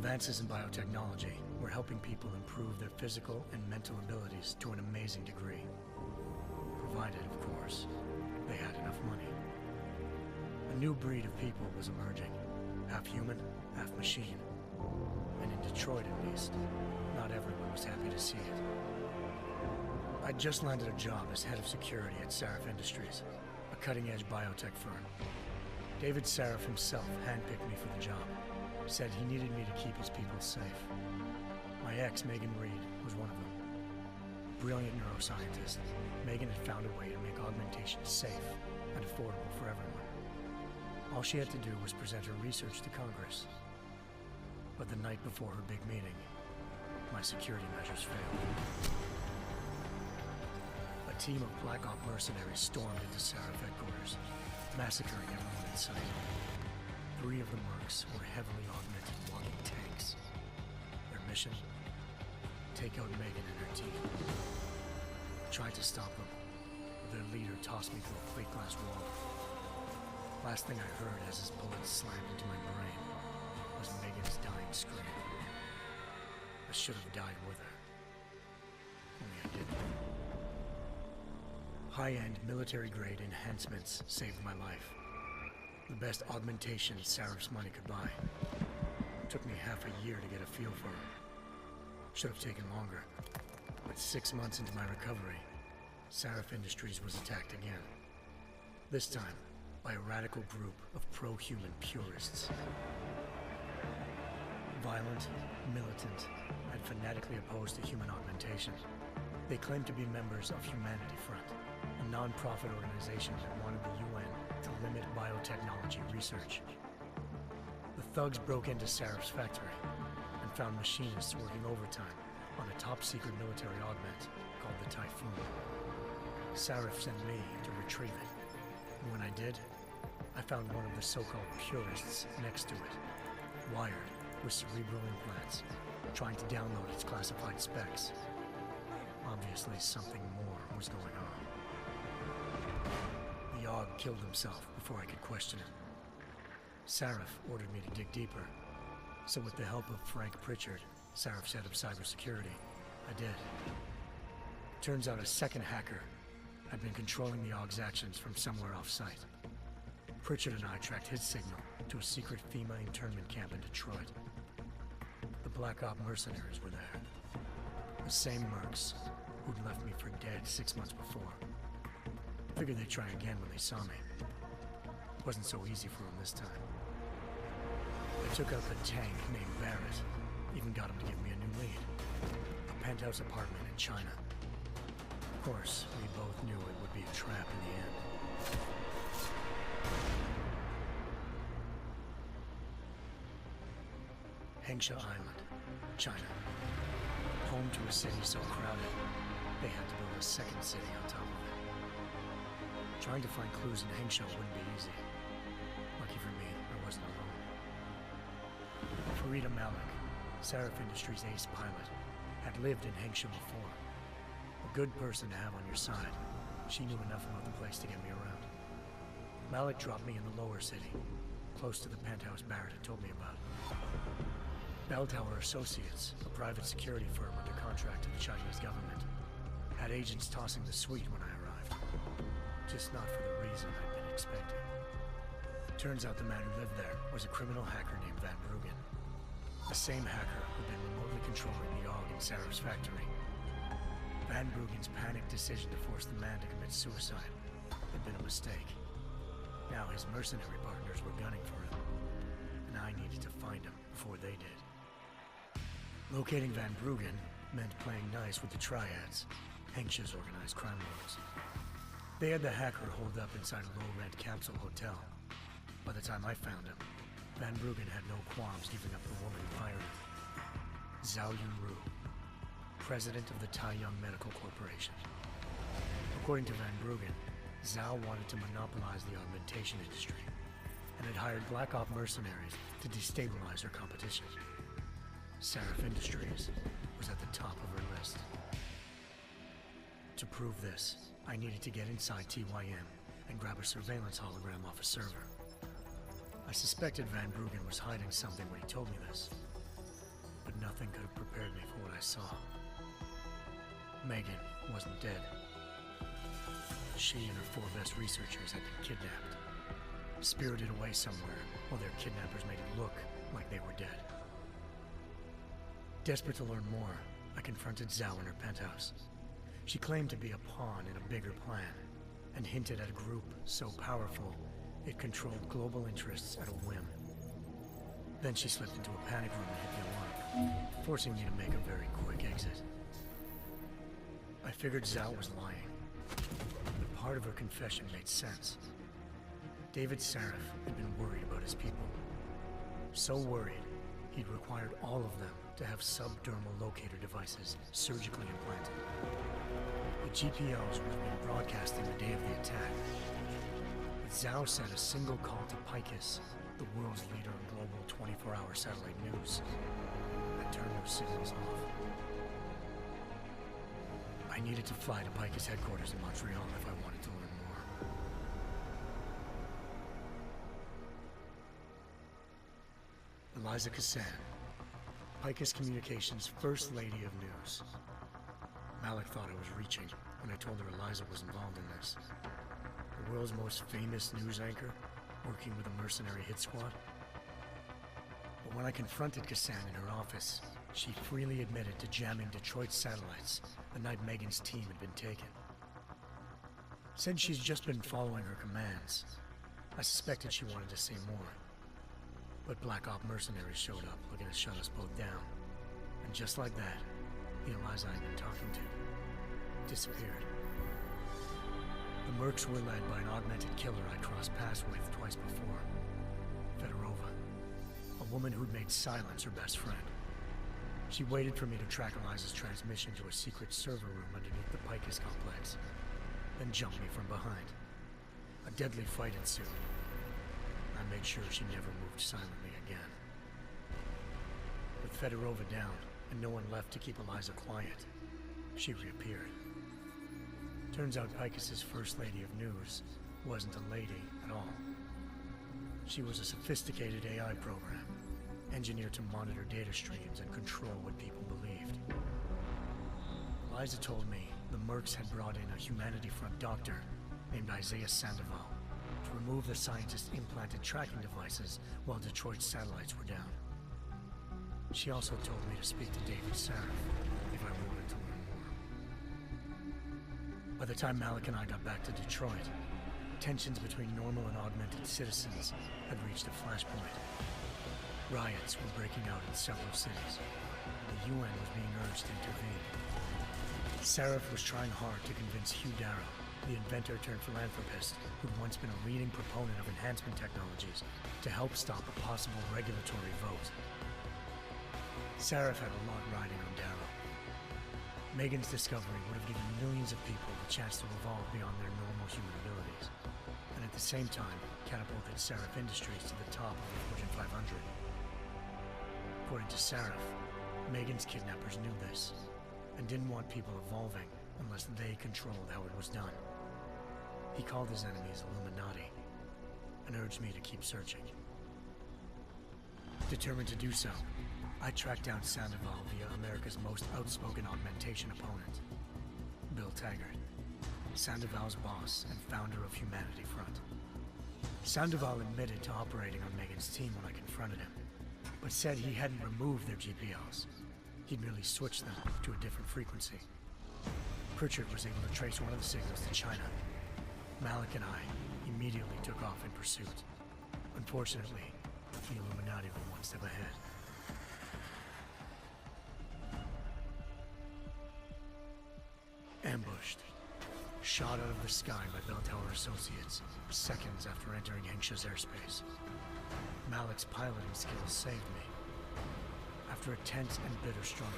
Advances in biotechnology were helping people improve their physical and mental abilities to an amazing degree. Provided, of course, they had enough money. A new breed of people was emerging, half human, half machine. And in Detroit, at least, not everyone was happy to see it. I'd just landed a job as head of security at Sarif Industries, a cutting-edge biotech firm. David Sarif himself handpicked me for the job, said he needed me to keep his people safe. My ex, Megan Reed, was one of them. Brilliant neuroscientist, Megan had found a way to make augmentation safe and affordable for everyone. All she had to do was present her research to Congress. But the night before her big meeting, my security measures failed. A team of Black Op mercenaries stormed into Sarif headquarters, massacring everyone in sight. 3 of the mercs were heavily augmented walking tanks. Their mission? Take out Megan and her team. I tried to stop them, but their leader tossed me through a plate glass wall. Last thing I heard as his bullets slammed into my brain was Megan's dying scream. I should have died with her. Only I didn't. High-end military-grade enhancements saved my life. The best augmentation Sarif's money could buy. It took me half a year to get a feel for it. Should have taken longer. But 6 months into my recovery, Sarif Industries was attacked again. This time, by a radical group of pro-human purists. Violent, militant, and fanatically opposed to human augmentation. They claimed to be members of Humanity Front, a non-profit organization that wanted the UN to limit biotechnology research. The thugs broke into Sarif's factory and found machinists working overtime on a top-secret military augment called the Typhoon. Sarif sent me to retrieve it, and when I did, I found one of the so-called purists next to it, wired with cerebral implants, trying to download its classified specs. Obviously, something more was going on. The AUG killed himself before I could question him. Sarif ordered me to dig deeper, so with the help of Frank Pritchard, Sarif's head of cybersecurity, I did. Turns out a second hacker had been controlling the AUG's actions from somewhere off-site. Pritchard and I tracked his signal to a secret FEMA internment camp in Detroit. The Black Op mercenaries were there. The same mercs who'd left me for dead 6 months before. Figured they'd try again when they saw me. Wasn't so easy for them this time. I took out the tank named Barrett, even got him to give me a new lead. A penthouse apartment in China. Of course, we both knew it would be a trap in the end. Hengsha Island, China. Home to a city so crowded, they had to build a second city on top of it. Trying to find clues in Hengsha wouldn't be easy. Lucky for me, I wasn't alone. Farida Malik, Sarif Industries' ace pilot, had lived in Hengsha before. A good person to have on your side. She knew enough about the place to get me around. Malik dropped me in the lower city, close to the penthouse Barrett had told me about. Bell Tower Associates, a private security firm under contract to the Chinese government, had agents tossing the suite when I arrived. Just not for the reason I'd been expecting. Turns out the man who lived there was a criminal hacker named Van Bruggen. The same hacker who'd been remotely controlling the AUG in Sarif's factory. Van Bruggen's panicked decision to force the man to commit suicide had been a mistake. Now his mercenary partners were gunning for him, and I needed to find him before they did. Locating Van Bruggen meant playing nice with the Triads, Hengsha's organized crime lords. They had the hacker holed up inside a low-rent capsule hotel. By the time I found him, Van Bruggen had no qualms giving up the woman who hired him. Zhao Yunru, president of the Taiyang Medical Corporation. According to Van Bruggen, Zhao wanted to monopolize the augmentation industry and had hired Black Op mercenaries to destabilize her competition. Sarif Industries was at the top of her list. To prove this, I needed to get inside TYM and grab a surveillance hologram off a server. I suspected Van Bruggen was hiding something when he told me this. nothing could have prepared me for what I saw. Megan wasn't dead. She and her 4 best researchers had been kidnapped, spirited away somewhere while their kidnappers made it look like they were dead. Desperate to learn more, I confronted Zhao in her penthouse. She claimed to be a pawn in a bigger plan, and hinted at a group so powerful it controlled global interests at a whim. Then she slipped into a panic room and hit the alarm, forcing me to make a very quick exit. I figured Zhao was lying, but part of her confession made sense. David Sarif had been worried about his people. So worried, he'd required all of them to have subdermal locator devices surgically implanted. The GPOs would have been broadcasting the day of the attack. But Zhao said a single call to Picus, the world's leader in global 24-hour satellite news, had turned those signals off. I needed to fly to Picus headquarters in Montreal if I wanted to learn more. Eliza Cassan, Picus Communications' First Lady of News. Malik thought I was reaching when I told her Eliza was involved in this. The world's most famous news anchor, working with a mercenary hit squad. But when I confronted Cassan in her office, she freely admitted to jamming Detroit's satellites the night Megan's team had been taken. Said she's just been following her commands. I suspected she wanted to say more. But Black Op mercenaries showed up looking to shut us both down. And just like that, the Eliza I'd been talking to disappeared. The mercs were led by an augmented killer I crossed paths with twice before. Fedorova, a woman who'd made silence her best friend. She waited for me to track Eliza's transmission to a secret server room underneath the Picus complex, then jumped me from behind. A deadly fight ensued. I made sure she never moved silently again. With Fedorova down, and no one left to keep Eliza quiet, she reappeared. Turns out Picus's First Lady of News wasn't a lady at all. She was a sophisticated AI program, engineered to monitor data streams and control what people believed. Eliza told me the mercs had brought in a Humanity Front doctor named Isaiah Sandoval to remove the scientist's implanted tracking devices while Detroit's satellites were down. She also told me to speak to David Sarif if I wanted to learn more. By the time Malik and I got back to Detroit, tensions between normal and augmented citizens had reached a flashpoint. Riots were breaking out in several cities. The UN was being urged to intervene. Sarif was trying hard to convince Hugh Darrow, the inventor turned philanthropist who'd once been a leading proponent of enhancement technologies, to help stop a possible regulatory vote. Sarif had a lot riding on Darrow. Megan's discovery would have given millions of people the chance to evolve beyond their normal human abilities, and at the same time catapulted Sarif Industries to the top of the Fortune 500. According to Sarif, Megan's kidnappers knew this, and didn't want people evolving unless they controlled how it was done. He called his enemies Illuminati, and urged me to keep searching. Determined to do so, I tracked down Sandoval via America's most outspoken augmentation opponent, Bill Taggart, Sandoval's boss and founder of Humanity Front. Sandoval admitted to operating on Megan's team when I confronted him, but said he hadn't removed their GPOs. He'd merely switched them to a different frequency. Pritchard was able to trace one of the signals to China. Malik and I immediately took off in pursuit. Unfortunately, the Illuminati were one step ahead. Ambushed. Shot out of the sky by Bell Tower Associates, seconds after entering Nixxes airspace. Malik's piloting skills saved me. After a tense and bitter struggle,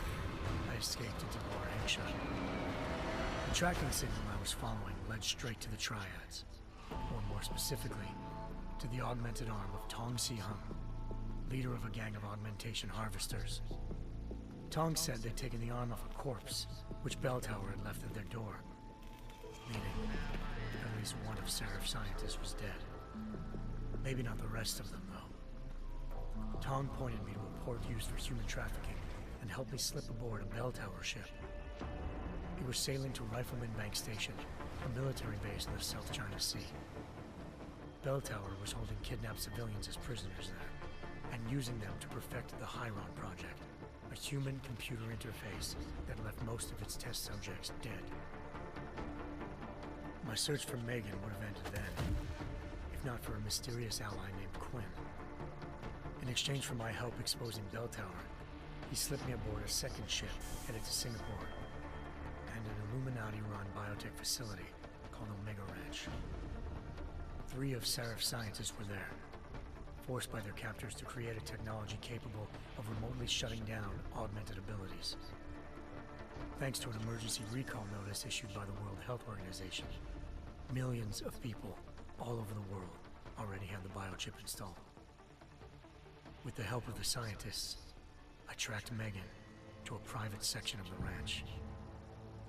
I escaped into Lower Hengsha. The tracking signal I was following led straight to the Triads, or more specifically, to the augmented arm of Tong Si-hung, leader of a gang of augmentation harvesters. Tong said they'd taken the arm off a corpse, which Bell Tower had left at their door, meaning at least one of Sarif's scientists was dead. Maybe not the rest of them, though. Tong pointed me to a port used for human trafficking and helped me slip aboard a bell tower ship. It was sailing to Rifleman Bank Station, a military base in the South China Sea. Bell Tower was holding kidnapped civilians as prisoners there, and using them to perfect the Hyron Project, a human-computer interface that left most of its test subjects dead. My search for Megan would have ended then, if not for a mysterious ally named Quinn. In exchange for my help exposing Bell Tower, he slipped me aboard a second ship headed to Singapore, and an Illuminati-run biotech facility called Omega Ranch. 3 of Seraph's scientists were there, forced by their captors to create a technology capable of remotely shutting down augmented abilities. Thanks to an emergency recall notice issued by the World Health Organization, millions of people all over the world already had the biochip installed. With the help of the scientists, I tracked Megan to a private section of the ranch.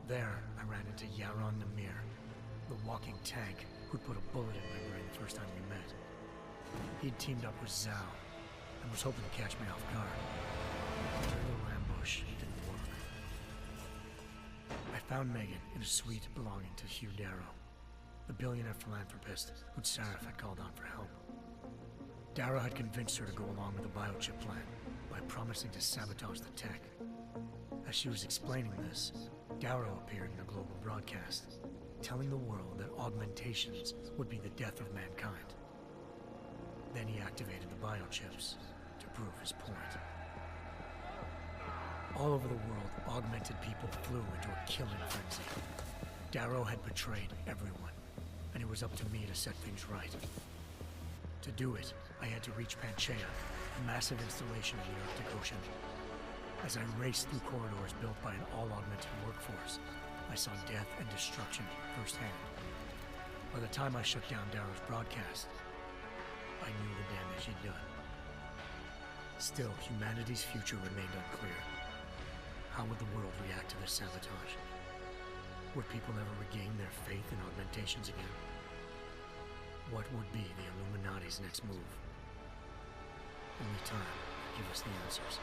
There, I ran into Yaron Namir, the walking tank who'd put a bullet in my brain the first time we met. He'd teamed up with Zhao and was hoping to catch me off guard. Their little ambush didn't work. I found Megan in a suite belonging to Hugh Darrow, the billionaire philanthropist who'd Seraph had called on for help. Darrow had convinced her to go along with the biochip plan by promising to sabotage the tech. As she was explaining this, Darrow appeared in a global broadcast, telling the world that augmentations would be the death of mankind. Then he activated the biochips to prove his point. All over the world, augmented people flew into a killing frenzy. Darrow had betrayed everyone, and it was up to me to set things right. To do it, I had to reach Panchaea, a massive installation in the Arctic Ocean. As I raced through corridors built by an all-augmented workforce, I saw death and destruction firsthand. By the time I shut down Darrow's broadcast, I knew the damage he'd done. Still, humanity's future remained unclear. How would the world react to this sabotage? Would people ever regain their faith in augmentations again? What would be the Illuminati's next move? Only time could give us the answers.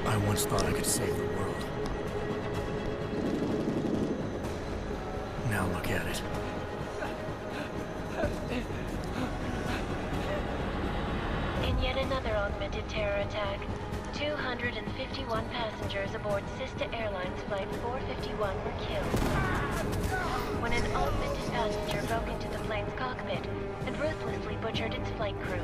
I once thought I could save the world. Now look at it. In yet another augmented terror attack, 251 passengers aboard Sister Airlines Flight 451 were killed. When an augmented passenger broke into the plane's cockpit and ruthlessly butchered its flight crew.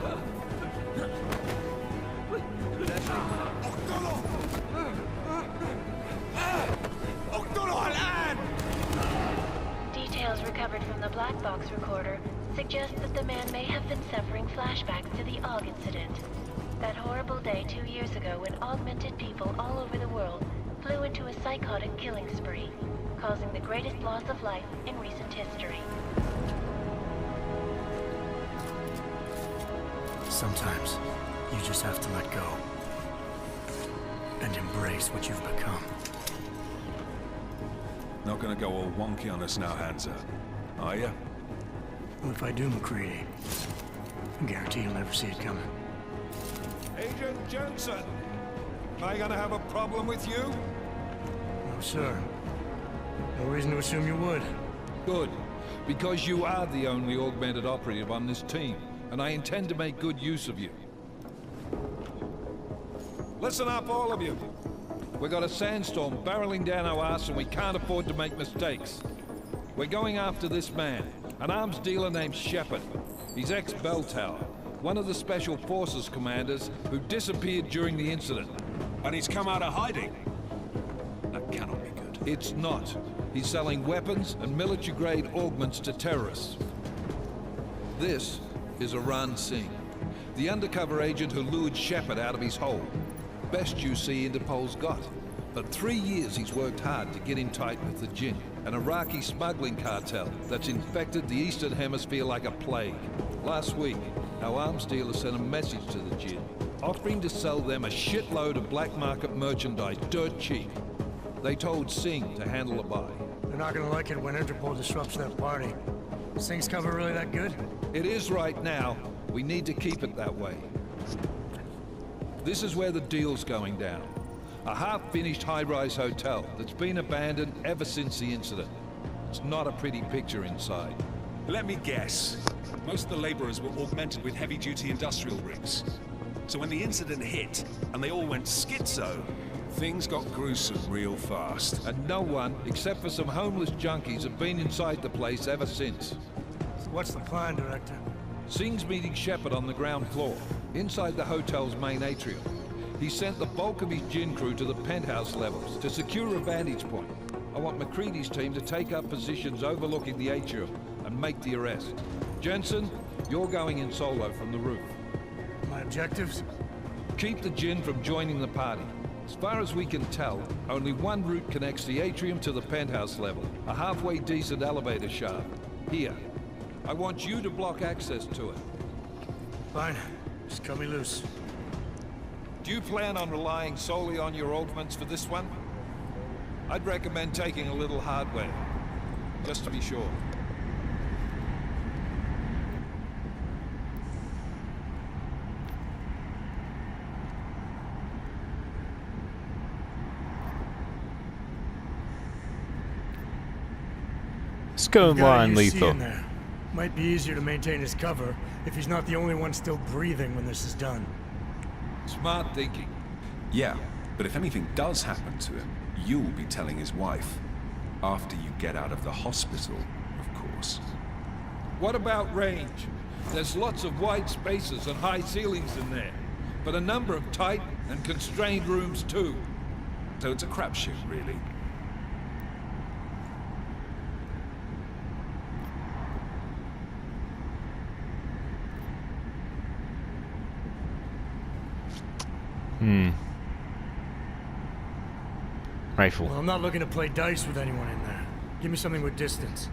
Details recovered from the black box recorder suggest that the man may have been suffering flashbacks to the AUG incident. That horrible day 2 years ago when augmented people all over the world flew into a psychotic killing spree, causing the greatest loss of life in recent history. Sometimes, you just have to let go. And embrace what you've become. Not gonna go all wonky on us now, Hansa, are you? Well, if I do, McCready, I guarantee you'll never see it coming. Agent Jensen, am I gonna have a problem with you? No, sir. No reason to assume you would. Good, because you are the only augmented operative on this team, and I intend to make good use of you. Listen up, all of you. We got a sandstorm barreling down our ass and we can't afford to make mistakes. We're going after this man, an arms dealer named Shepard. He's ex-Bell Tower, one of the Special Forces commanders who disappeared during the incident. And he's come out of hiding. That cannot be good. It's not. He's selling weapons and military-grade augments to terrorists. This is Iran Singh, the undercover agent who lured Shepard out of his hole. Best you see Interpol's got. For 3 years he's worked hard to get in tight with the Jinn, an Iraqi smuggling cartel that's infected the Eastern Hemisphere like a plague. Last week, our arms dealer sent a message to the Jinn, offering to sell them a shitload of black market merchandise dirt cheap. They told Singh to handle the buy. They're not gonna like it when Interpol disrupts their party. Sing's cover really that good? It is right now. We need to keep it that way. This is where the deal's going down. A half-finished high-rise hotel that's been abandoned ever since the incident. It's not a pretty picture inside. Let me guess. Most of the laborers were augmented with heavy-duty industrial rigs. So when the incident hit, and they all went schizo, things got gruesome real fast. And no one, except for some homeless junkies, have been inside the place ever since. So what's the plan, Director? Singh's meeting Shepard on the ground floor, inside the hotel's main atrium. He sent the bulk of his Jinn crew to the penthouse levels to secure a vantage point. I want McCready's team to take up positions overlooking the atrium and make the arrest. Jensen, you're going in solo from the roof. My objectives? Keep the Jinn from joining the party. As far as we can tell, only one route connects the atrium to the penthouse level, a halfway decent elevator shaft. Here. I want you to block access to it. Fine. Just cut me loose. Do you plan on relying solely on your augments for this one? I'd recommend taking a little hardware, just to be sure. Let's go on lethal. There. Might be easier to maintain his cover if he's not the only one still breathing when this is done. Smart thinking. Yeah, but if anything does happen to him, you'll be telling his wife. After you get out of the hospital, of course. What about range? There's lots of wide spaces and high ceilings in there, but a number of tight and constrained rooms too. So it's a crapshoot, really. Rifle. Well, I'm not looking to play dice with anyone in there. Give me something with distance.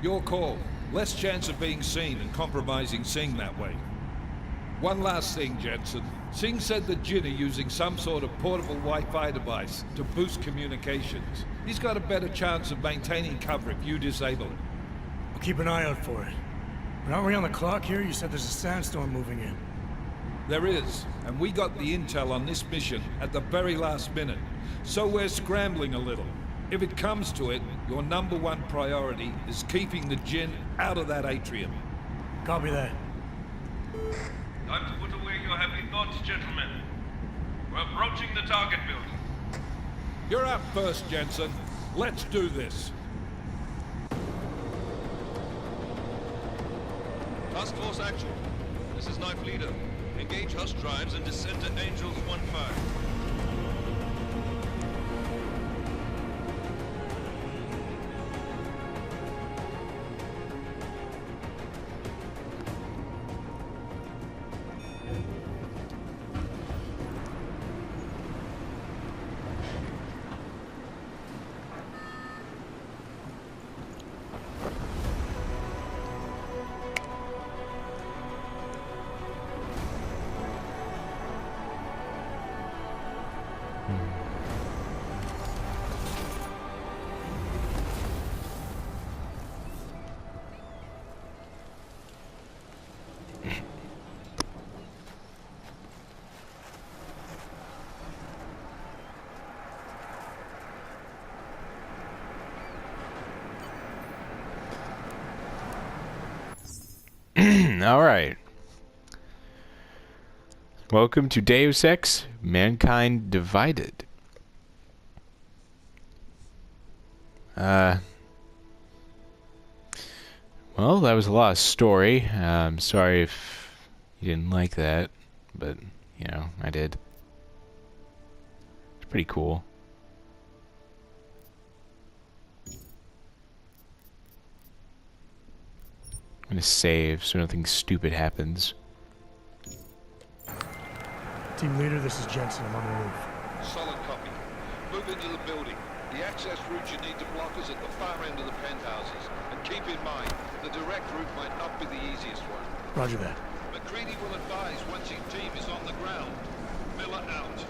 Your call. Less chance of being seen and compromising Singh that way. One last thing, Jensen. Singh said the Jinn are using some sort of portable Wi-Fi device to boost communications. He's got a better chance of maintaining cover if you disable it. I'll keep an eye out for it. But aren't we on the clock here? You said there's a sandstorm moving in. There is, and we got the intel on this mission at the very last minute. So we're scrambling a little. If it comes to it, your #1 priority is keeping the Jinn out of that atrium. Copy that. Time to put away your heavy thoughts, gentlemen. We're approaching the target building. You're up first, Jensen. Let's do this. Task Force Action. This is Knife Leader. Engage Hush drives and descend to Angels 1-5. All right. Welcome to Deus Ex, Mankind Divided. Well, that was a lot of story. I'm sorry if you didn't like that, but, you know, I did. It's pretty cool. I'm gonna save so nothing stupid happens. Team leader, this is Jensen. I'm on the roof. Solid copy. Move into the building. The access route you need to block is at the far end of the penthouses. And keep in mind, the direct route might not be the easiest one. Roger that. McCready will advise once his team is on the ground. Miller out.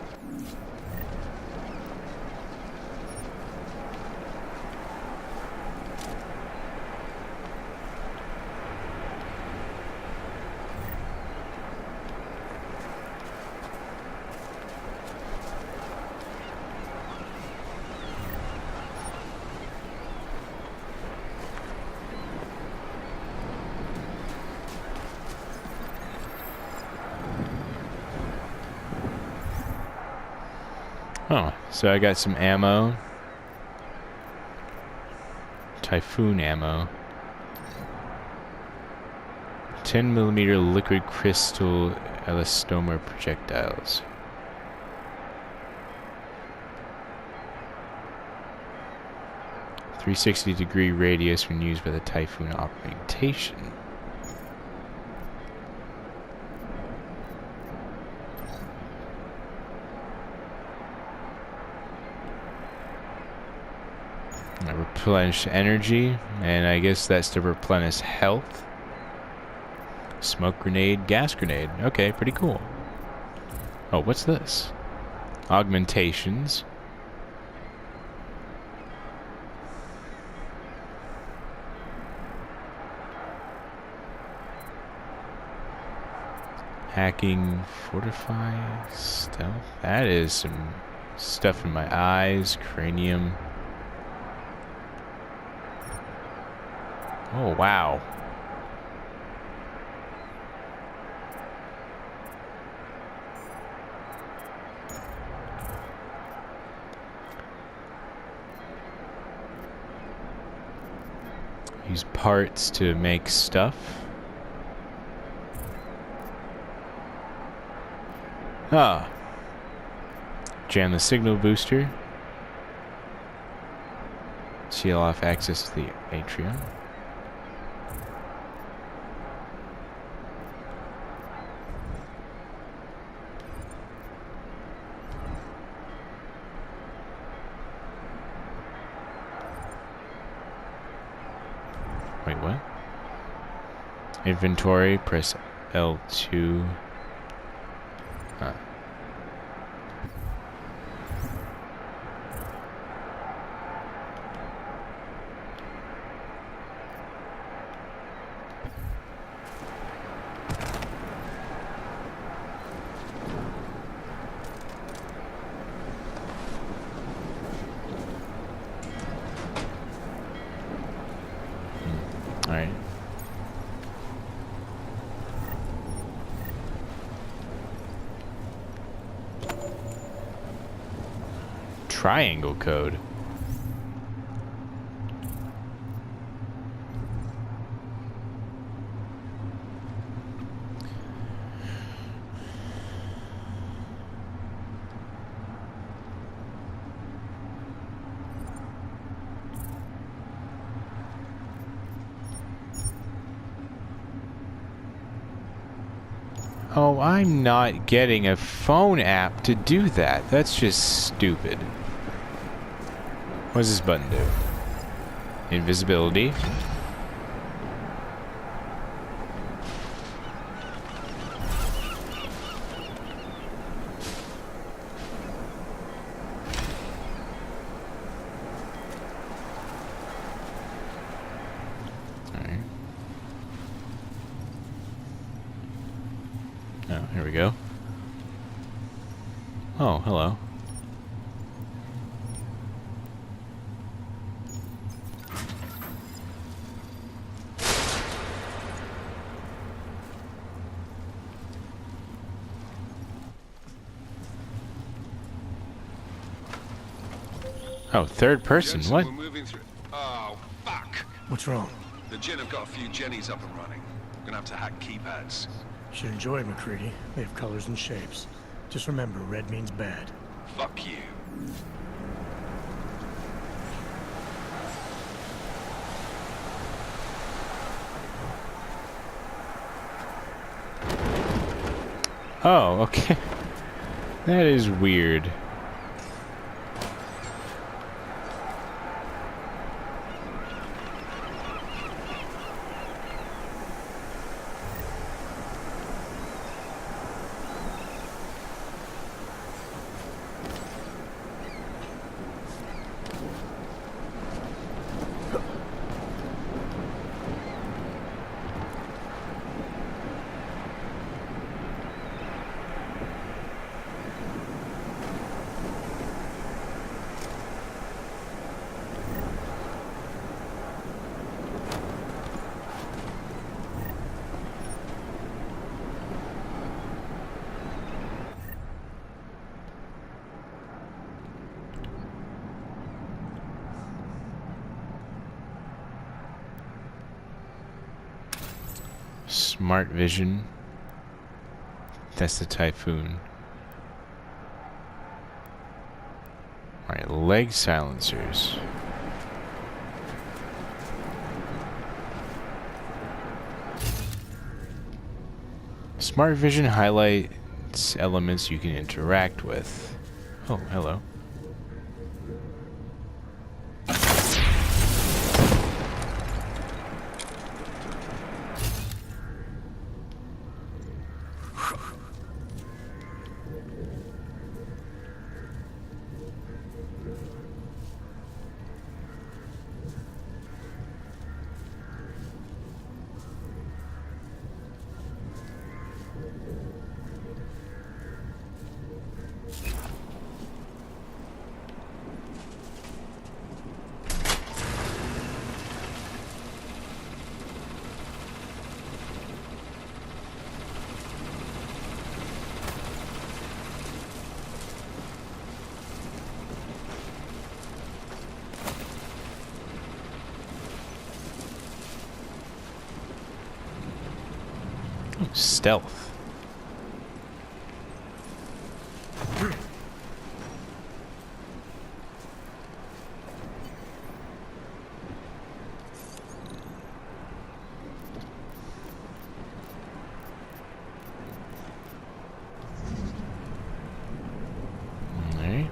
Oh, so I got some ammo. Typhoon ammo. 10mm liquid crystal elastomer projectiles. .360-degree radius when used by the Typhoon augmentation. Replenish energy, and I guess that's to replenish health. Smoke grenade, gas grenade. Okay, pretty cool. Oh, what's this? Augmentations. Hacking, fortify, stealth. That is some stuff in my eyes, cranium. Oh, wow. Use parts to make stuff. Ah. Jam the signal booster. Seal off access to the atrium. Wait, what? Inventory, press L2. Huh. Alright. Triangle code. Oh, I'm not getting a phone app to do that. That's just stupid. What does this button do? Invisibility. Alright. Oh, here we go. Oh, hello. Oh, third person. Jensen, What? we're moving through. Oh, fuck. What's wrong? The Jinn have got a few Jennies up and running. Gonna have to hack keypads. Should enjoy it, McCready. They have colors and shapes. Just remember, red means bad. Fuck you. Oh, okay. That is weird. Smart vision. That's the Typhoon. Alright, leg silencers. Smart vision highlights elements you can interact with. Oh, hello. Stealth. Alright.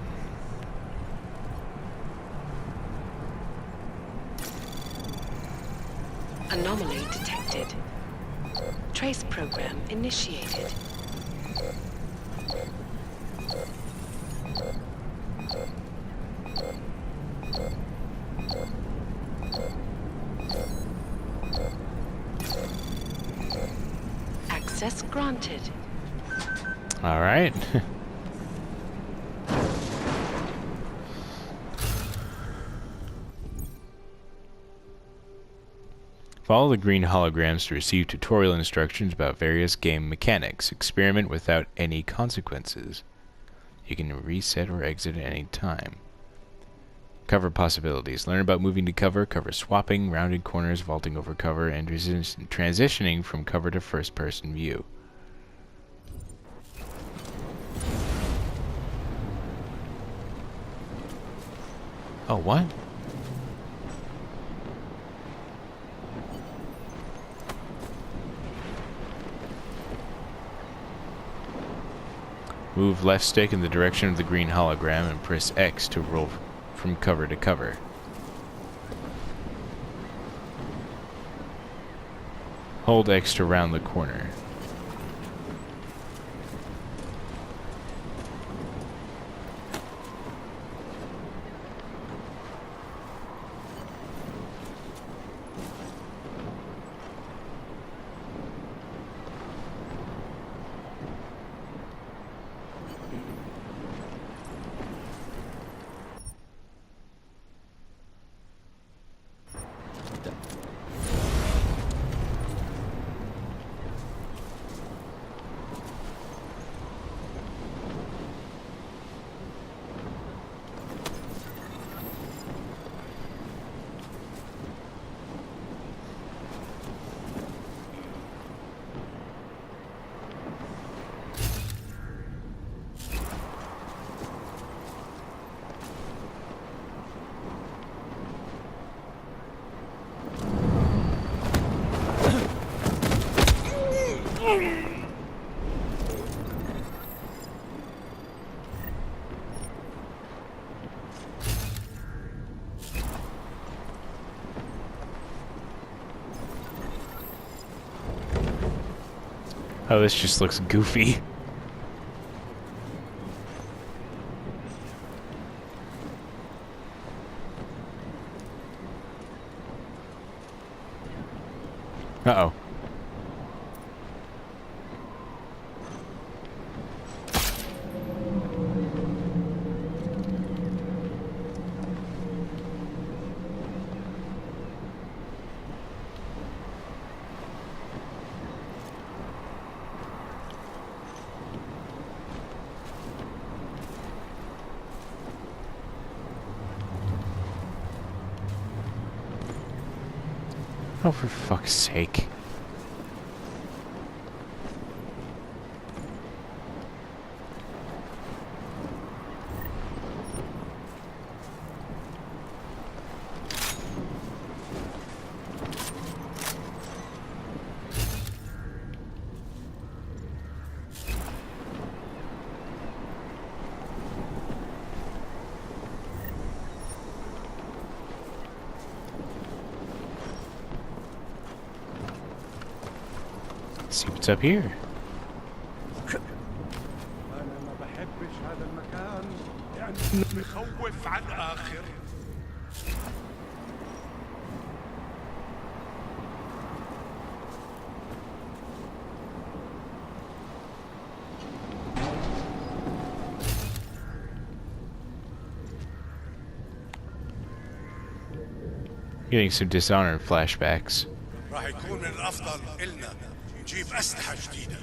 Anomaly detected. Trace program initiated. Access granted. All right. Follow the green holograms to receive tutorial instructions about various game mechanics. Experiment without any consequences. You can reset or exit at any time. Cover possibilities. Learn about moving to cover, cover swapping, rounded corners, vaulting over cover, and transitioning from cover to first-person view. Oh, what? Move left stick in the direction of the green hologram and press X to roll from cover to cover. Hold X to round the corner. Oh, this just looks goofy. Uh-oh. Oh, for fuck's sake. Let's see what's up here. أنا ما بحبش هذا المكان لأنه مخوف على الآخر. Getting some Dishonored flashbacks. راح يكون من الأفضل إلنا نجيب أسلحة جديدة.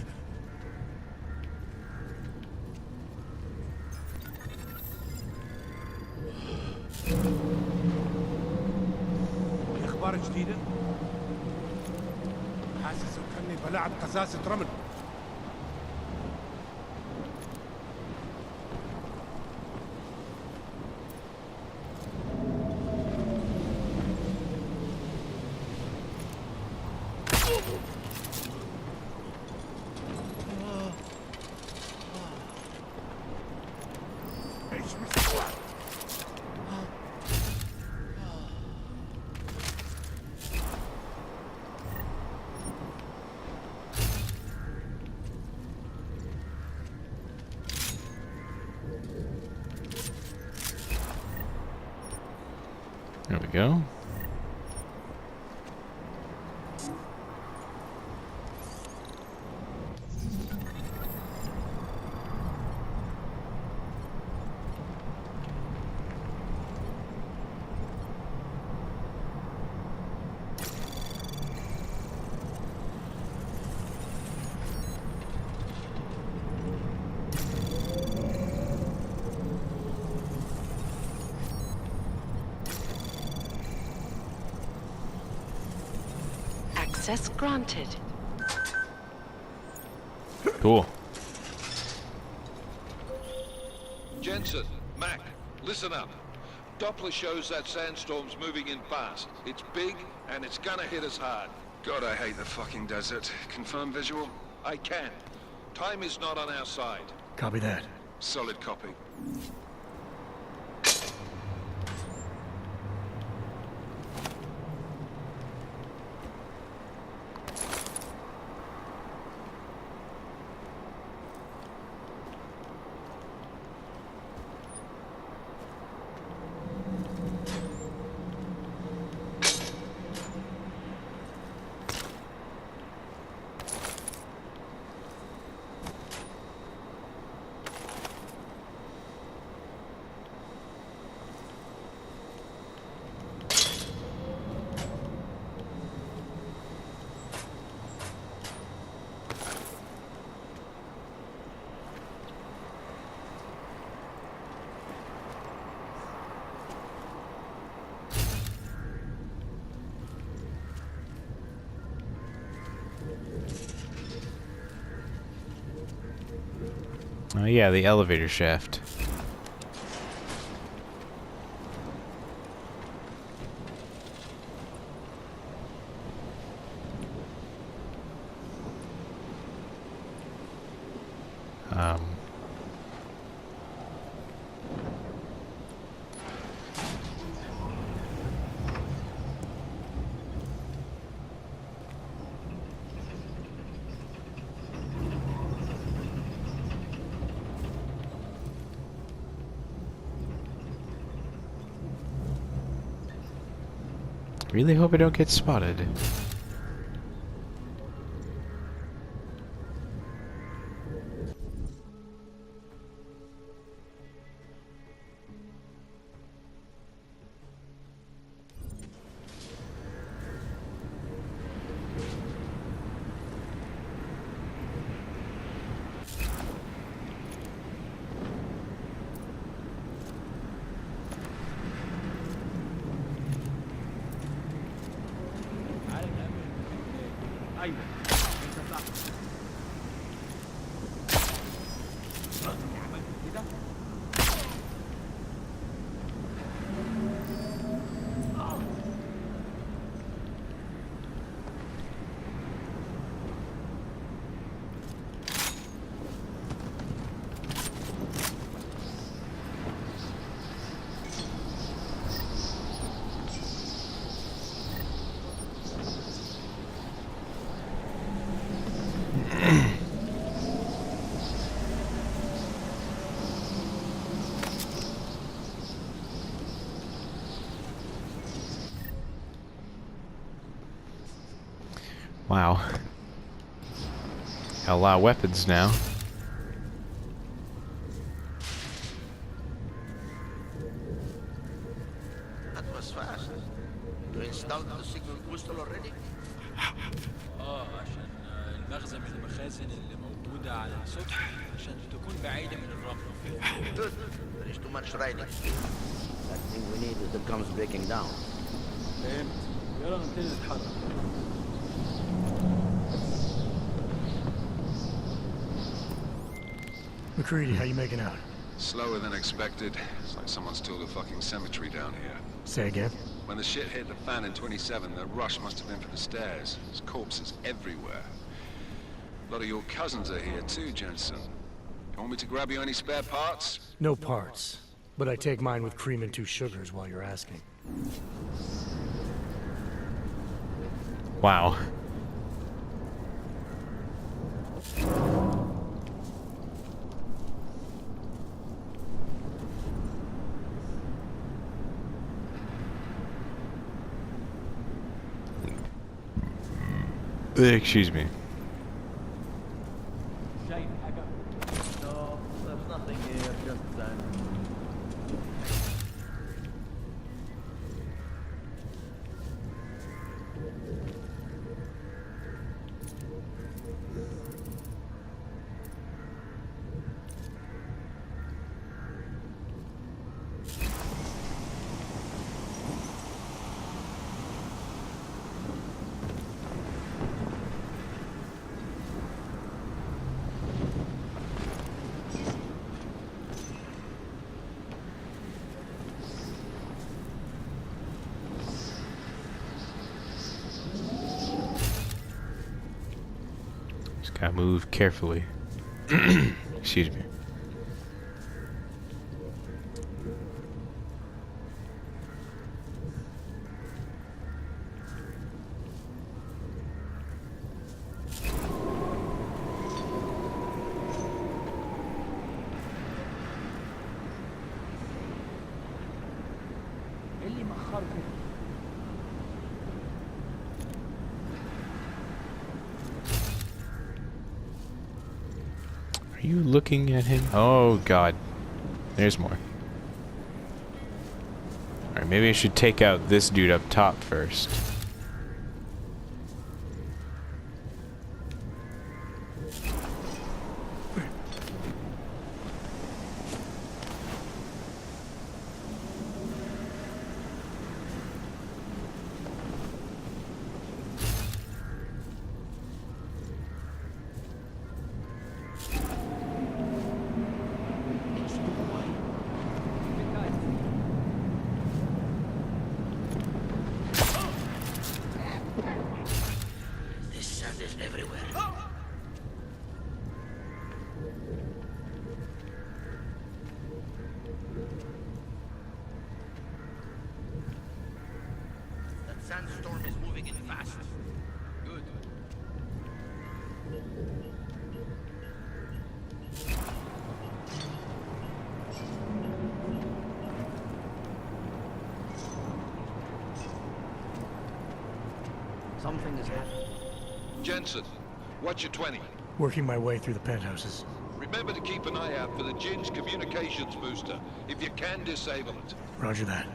في أخبار جديدة؟ حاسس كأني بلعب قزازة رمل. There we go. Access granted. Cool. Jensen, Mac, listen up. Doppler shows that sandstorm's moving in fast. It's big, and it's gonna hit us hard. God, I hate the fucking desert. Confirm visual? I can. Time is not on our side. Copy that. Solid copy. Oh yeah, the elevator shaft. Really hope I don't get spotted. Wow. Got a lot of weapons now. That was fast. You installed the signal booster already? عشان المخزن من المخازن اللي موجودة على السطح عشان تكون بعيدة من الرمل. Good. There is too much riding. That thing we need is the guns breaking down. فهمت. يلا نبتدي نتحرك. McCready, how you making out? Slower than expected. It's like someone's tilled a fucking cemetery down here. Say again? When the shit hit the fan in 27, the rush must have been for the stairs. There's corpses everywhere. A lot of your cousins are here too, Jensen. You want me to grab you any spare parts? No parts. But I take mine with cream and 2 sugars while you're asking. Wow. Excuse me. No, there's nothing here, just that. Just gotta move carefully. Excuse me. اللي مأخركم. Are you looking at him? Oh god. There's more. Alright, maybe I should take out this dude up top first. This sand is everywhere. That sandstorm is moving in fast. Good. Something is happening. Jensen, watch your 20. Working my way through the penthouses. Remember to keep an eye out for the Jin's communications booster. If you can, disable it. Roger that.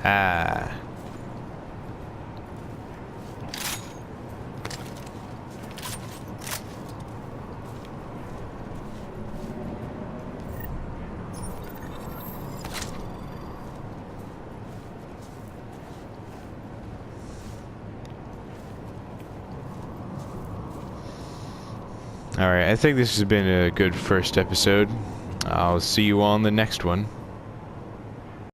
Ah. Alright, I think this has been a good first episode. I'll see you on the next one.